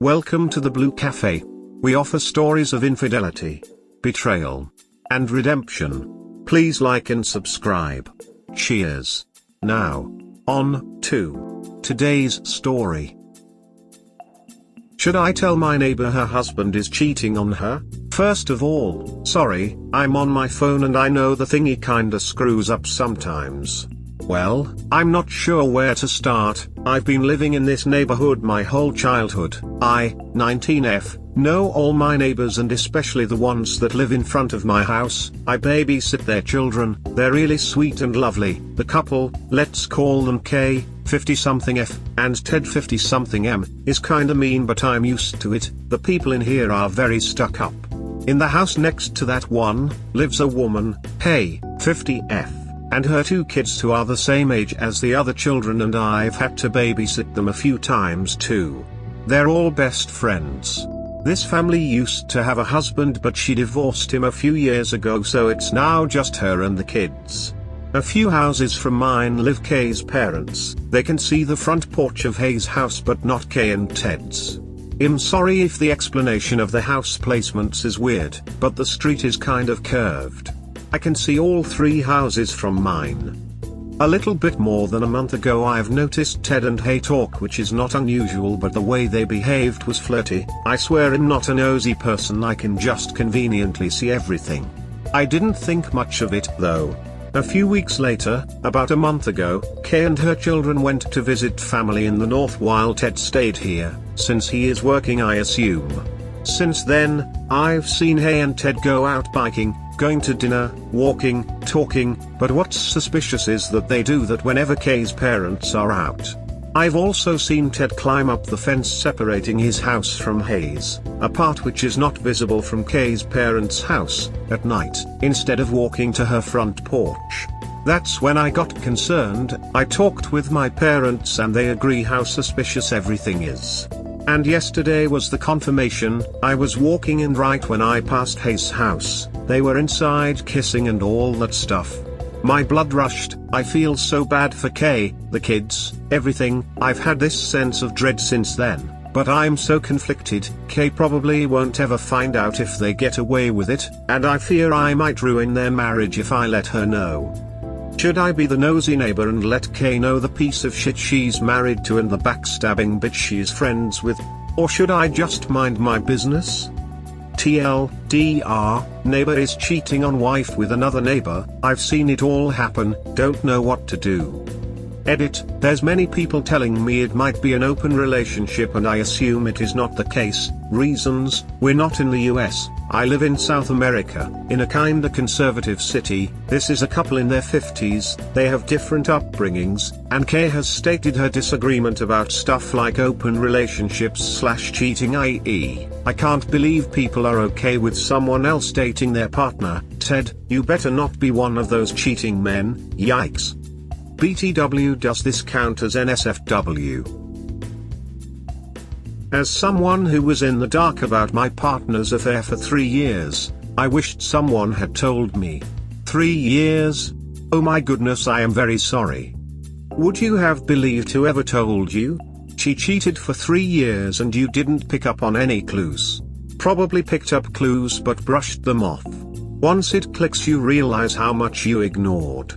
Welcome to the Blue Cafe. We offer stories of infidelity, betrayal, and redemption. Please like and subscribe. Cheers. Now, on to today's story. Should I tell my neighbor her husband is cheating on her? First of all, sorry, I'm on my phone and I know the thingy kinda screws up sometimes. Well, I'm not sure where to start. I've been living in this neighborhood my whole childhood. I, 19F, know all my neighbors and especially the ones that live in front of my house. I babysit their children. They're really sweet and lovely. The couple, let's call them K, 50-something F, and Ted 50-something M, is kinda mean but I'm used to it. The people in here are very stuck up. In the house next to that one, lives a woman, K, 50F. And her 2 kids who are the same age as the other children and I've had to babysit them a few times too. They're all best friends. This family used to have a husband but she divorced him a few years ago so it's now just her and the kids. A few houses from mine live K's parents. They can see the front porch of Hay's house but not K and Ted's. I'm sorry if the explanation of the house placements is weird, but the street is kind of curved. I can see all 3 houses from mine. A little bit more than a month ago I've noticed Ted and Hay talk, which is not unusual, but the way they behaved was flirty. I swear I'm not a nosy person, I can just conveniently see everything. I didn't think much of it though. A few weeks later, about a month ago, Kay and her children went to visit family in the north while Ted stayed here, since he is working I assume. Since then, I've seen Hay and Ted go out biking, going to dinner, walking, talking, but what's suspicious is that they do that whenever Kay's parents are out. I've also seen Ted climb up the fence separating his house from Hay's, a part which is not visible from Kay's parents' house, at night, instead of walking to her front porch. That's when I got concerned. I talked with my parents and they agree how suspicious everything is. And yesterday was the confirmation. I was walking and right when I passed Hay's house, they were inside kissing and all that stuff. My blood rushed. I feel so bad for Kay, the kids, everything. I've had this sense of dread since then, but I'm so conflicted. Kay probably won't ever find out if they get away with it, and I fear I might ruin their marriage if I let her know. Should I be the nosy neighbor and let Kay know the piece of shit she's married to and the backstabbing bitch she's friends with? Or should I just mind my business? TLDR, neighbor is cheating on wife with another neighbor. I've seen it all happen, don't know what to do. Edit, there's many people telling me it might be an open relationship and I assume it is not the case. Reasons, we're not in the US, I live in South America, in a kinda conservative city. This is a couple in their 50s, they have different upbringings, and Kay has stated her disagreement about stuff like open relationships / cheating, i.e., I can't believe people are okay with someone else dating their partner. Ted, you better not be one of those cheating men, yikes. BTW, does this count as NSFW? As someone who was in the dark about my partner's affair for 3 years, I wished someone had told me. 3 years? Oh my goodness, I am very sorry. Would you have believed whoever told you? She cheated for 3 years and you didn't pick up on any clues. Probably picked up clues but brushed them off. Once it clicks you realize how much you ignored.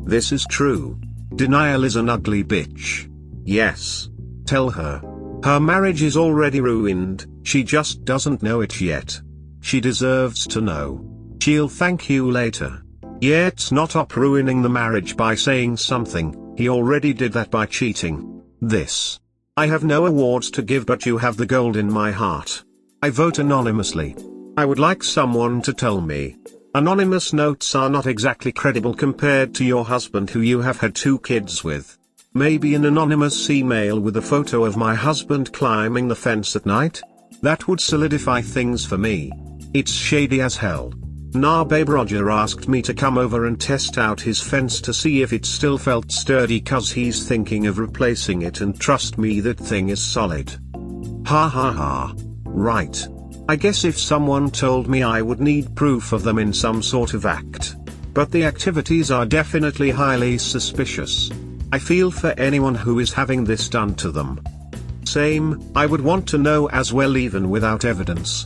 This is true. Denial is an ugly bitch. Yes. Tell her. Her marriage is already ruined, she just doesn't know it yet. She deserves to know. She'll thank you later. Yeah, it's not up ruining the marriage by saying something, he already did that by cheating. This. I have no awards to give but you have the gold in my heart. I vote anonymously. I would like someone to tell me. Anonymous notes are not exactly credible compared to your husband who you have had 2 kids with. Maybe an anonymous email with a photo of my husband climbing the fence at night? That would solidify things for me. It's shady as hell. Nah, babe, Roger asked me to come over and test out his fence to see if it still felt sturdy cause he's thinking of replacing it, and trust me, that thing is solid. Ha ha ha. Right. I guess if someone told me I would need proof of them in some sort of act. But the activities are definitely highly suspicious. I feel for anyone who is having this done to them. Same, I would want to know as well even without evidence.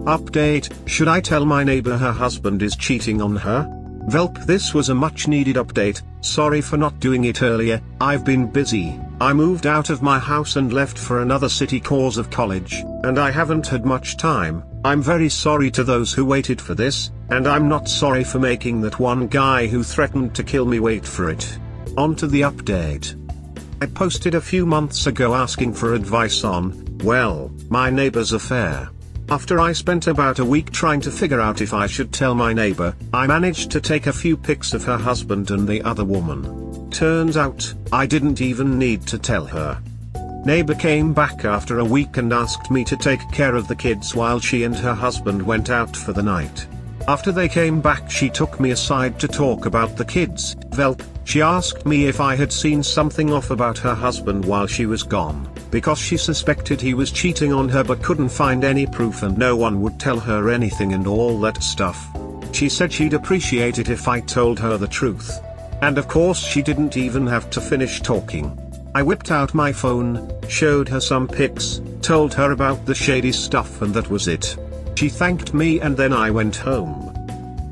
Update, should I tell my neighbor her husband is cheating on her? Welp, this was a much needed update, sorry for not doing it earlier, I've been busy, I moved out of my house and left for another city cause of college, and I haven't had much time. I'm very sorry to those who waited for this, and I'm not sorry for making that one guy who threatened to kill me wait for it. On to the update. I posted a few months ago asking for advice on, well, my neighbor's affair. After I spent about a week trying to figure out if I should tell my neighbor, I managed to take a few pics of her husband and the other woman. Turns out, I didn't even need to tell her. Neighbor came back after a week and asked me to take care of the kids while she and her husband went out for the night. After they came back, she took me aside to talk about the kids. Welp, she asked me if I had seen something off about her husband while she was gone, because she suspected he was cheating on her but couldn't find any proof and no one would tell her anything and all that stuff. She said she'd appreciate it if I told her the truth. And of course she didn't even have to finish talking. I whipped out my phone, showed her some pics, told her about the shady stuff, and that was it. She thanked me and then I went home.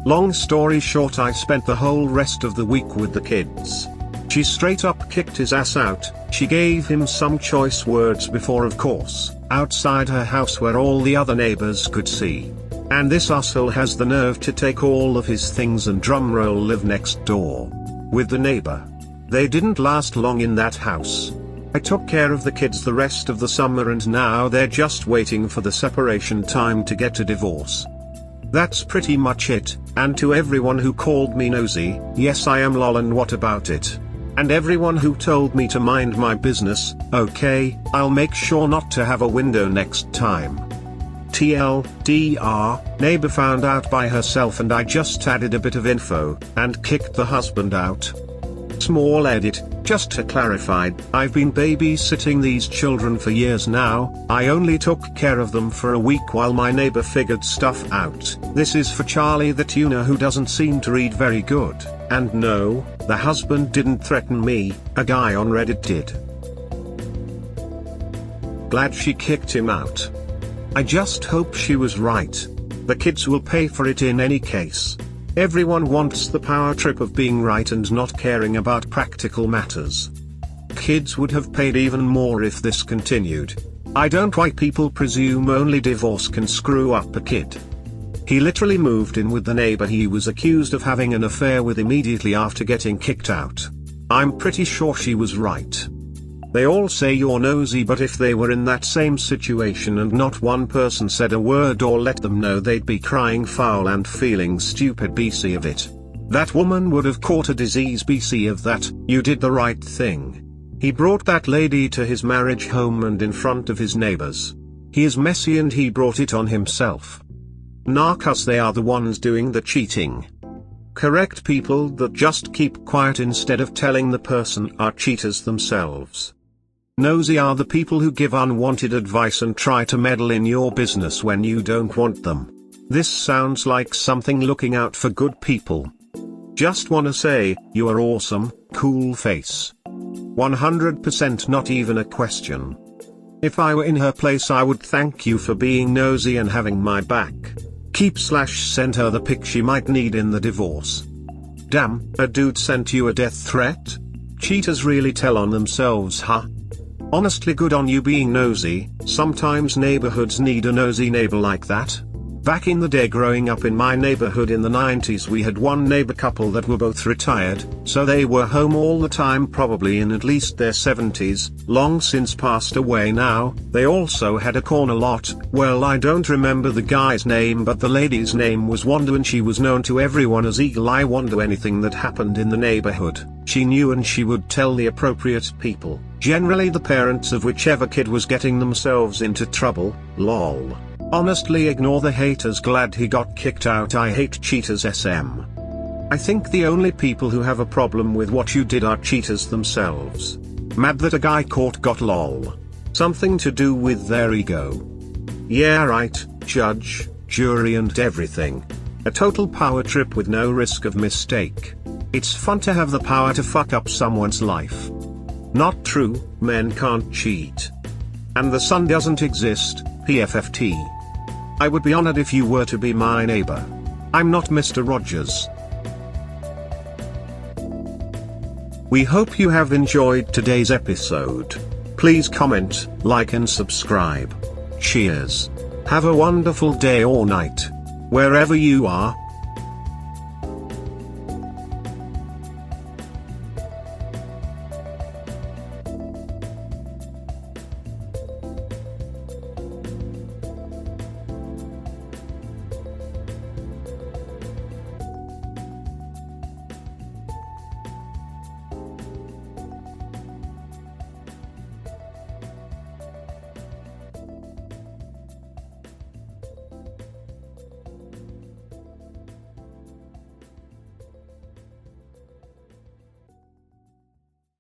Long story short, I spent the whole rest of the week with the kids. She straight up kicked his ass out. She gave him some choice words before, of course, outside her house where all the other neighbors could see. And this asshole has the nerve to take all of his things and drumroll live next door with the neighbor. They didn't last long in that house. I took care of the kids the rest of the summer and now they're just waiting for the separation time to get a divorce. That's pretty much it, and to everyone who called me nosy, yes I am lol and what about it? And everyone who told me to mind my business, okay, I'll make sure not to have a window next time. TLDR, neighbor found out by herself and I just added a bit of info, and kicked the husband out. Small edit, just to clarify, I've been babysitting these children for years now, I only took care of them for a week while my neighbor figured stuff out. This is for Charlie the tuner who doesn't seem to read very good, and no, the husband didn't threaten me, a guy on Reddit did. Glad she kicked him out. I just hope she was right. The kids will pay for it in any case. Everyone wants the power trip of being right and not caring about practical matters. Kids would have paid even more if this continued. I don't why people presume only divorce can screw up a kid. He literally moved in with the neighbor he was accused of having an affair with immediately after getting kicked out. I'm pretty sure she was right. They all say you're nosy, but if they were in that same situation and not one person said a word or let them know, they'd be crying foul and feeling stupid BC of it. That woman would have caught a disease BC of that. You did the right thing. He brought that lady to his marriage home and in front of his neighbors. He is messy and he brought it on himself. Nah, 'cause they are the ones doing the cheating. Correct people that just keep quiet instead of telling the person are cheaters themselves. Nosy are the people who give unwanted advice and try to meddle in your business when you don't want them. This sounds like something looking out for good people. Just wanna say, you are awesome, cool face. 100% not even a question. If I were in her place I would thank you for being nosy and having my back. Send her the pic she might need in the divorce. Damn, a dude sent you a death threat? Cheaters really tell on themselves, huh? Honestly, good on you being nosy. Sometimes neighborhoods need a nosy neighbor like that. Back in the day growing up in my neighborhood in the 90s, we had one neighbor couple that were both retired, so they were home all the time, probably in at least their 70s, long since passed away now. They also had a corner lot. Well, I don't remember the guy's name, but the lady's name was Wanda and she was known to everyone as Eagle Eye Wanda. Anything that happened in the neighborhood, she knew and she would tell the appropriate people, generally the parents of whichever kid was getting themselves into trouble. Lol. Honestly, ignore the haters. Glad he got kicked out. I hate cheaters SM. I think the only people who have a problem with what you did are cheaters themselves. Mad that a guy got lol. Something to do with their ego. Yeah right, judge, jury and everything. A total power trip with no risk of mistake. It's fun to have the power to fuck up someone's life. Not true, men can't cheat. And the sun doesn't exist, PFFT. I would be honored if you were to be my neighbor. I'm not Mr. Rogers. We hope you have enjoyed today's episode. Please comment, like and subscribe. Cheers. Have a wonderful day or night, wherever you are.